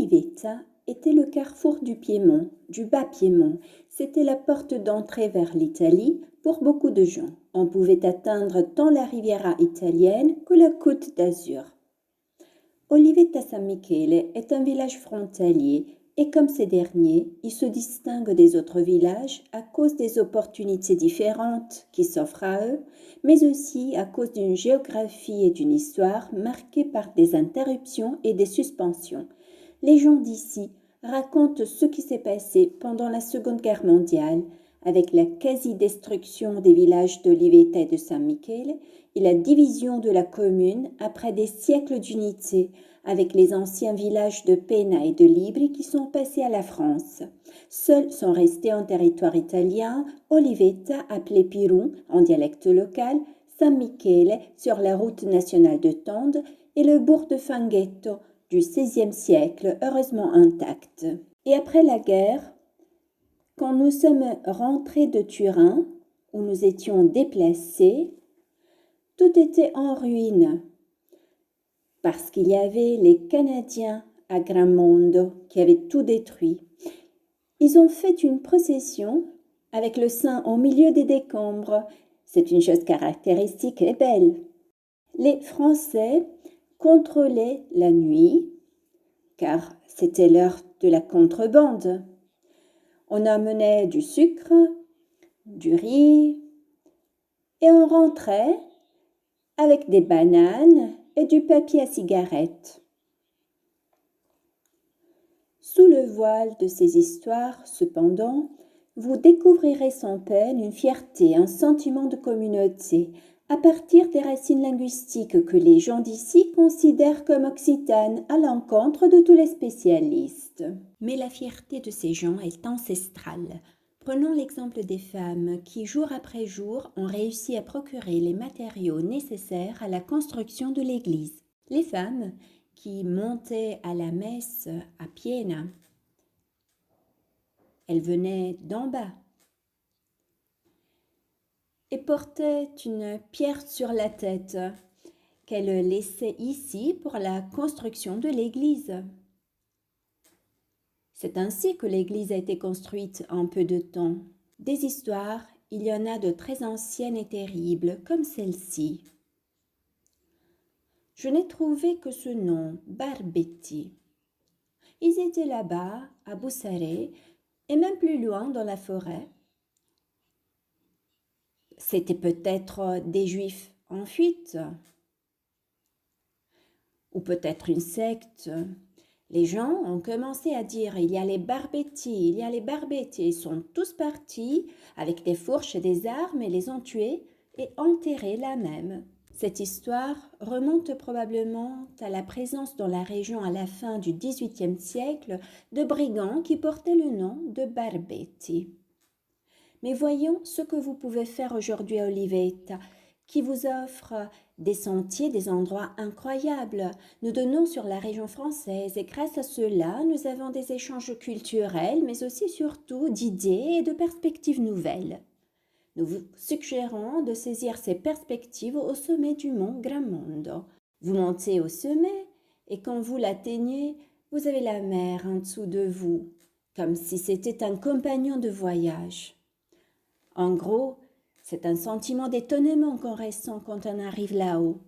Olivetta était le carrefour du Piémont, du Bas-Piémont. C'était la porte d'entrée vers l'Italie pour beaucoup de gens. On pouvait atteindre tant la Riviera italienne que la Côte d'Azur. Olivetta San Michele est un village frontalier et comme ces derniers, il se distingue des autres villages à cause des opportunités différentes qui s'offrent à eux, mais aussi à cause d'une géographie et d'une histoire marquées par des interruptions et des suspensions. Les gens d'ici racontent ce qui s'est passé pendant la Seconde Guerre mondiale, avec la quasi-destruction des villages d'Olivetta et de San Michele et la division de la commune après des siècles d'unité, avec les anciens villages de Pena et de Libri qui sont passés à la France. Seuls sont restés en territoire italien Olivetta, appelé Piron en dialecte local, San Michele sur la route nationale de Tende et le bourg de Fanghetto du XVIe siècle, heureusement intact. Et après la guerre, quand nous sommes rentrés de Turin, où nous étions déplacés, tout était en ruine, parce qu'il y avait les Canadiens à Gramondo qui avaient tout détruit. Ils ont fait une procession avec le saint au milieu des décombres. C'est une chose caractéristique et belle. Les Français contrôlaient la nuit, car c'était l'heure de la contrebande. On amenait du sucre, du riz, et on rentrait avec des bananes et du papier à cigarette. Sous le voile de ces histoires, cependant, vous découvrirez sans peine une fierté, un sentiment de communauté, à partir des racines linguistiques que les gens d'ici considèrent comme occitanes à l'encontre de tous les spécialistes. Mais la fierté de ces gens est ancestrale. Prenons l'exemple des femmes qui, jour après jour, ont réussi à procurer les matériaux nécessaires à la construction de l'église. Les femmes qui montaient à la messe à Piena, elles venaient d'en bas et portaient une pierre sur la tête qu'elles laissaient ici pour la construction de l'église. C'est ainsi que l'église a été construite en peu de temps. Des histoires, il y en a de très anciennes et terribles, comme celle-ci. Je n'ai trouvé que ce nom, Barbetti. Ils étaient là-bas, à Bussaré, et même plus loin dans la forêt. C'était peut-être des Juifs en fuite, ou peut-être une secte. Les gens ont commencé à dire « il y a les Barbetti, il y a les Barbetti ». Ils sont tous partis avec des fourches et des armes et les ont tués et enterrés là même. Cette histoire remonte probablement à la présence dans la région à la fin du XVIIIe siècle de brigands qui portaient le nom de Barbetti. Mais voyons ce que vous pouvez faire aujourd'hui à Olivetta, qui vous offre des sentiers, des endroits incroyables. Nous donnons sur la région française et grâce à cela, nous avons des échanges culturels, mais aussi surtout d'idées et de perspectives nouvelles. Nous vous suggérons de saisir ces perspectives au sommet du mont Gramondo. Vous montez au sommet et quand vous l'atteignez, vous avez la mer en dessous de vous, comme si c'était un compagnon de voyage. En gros, c'est un sentiment d'étonnement qu'on ressent quand on arrive là-haut.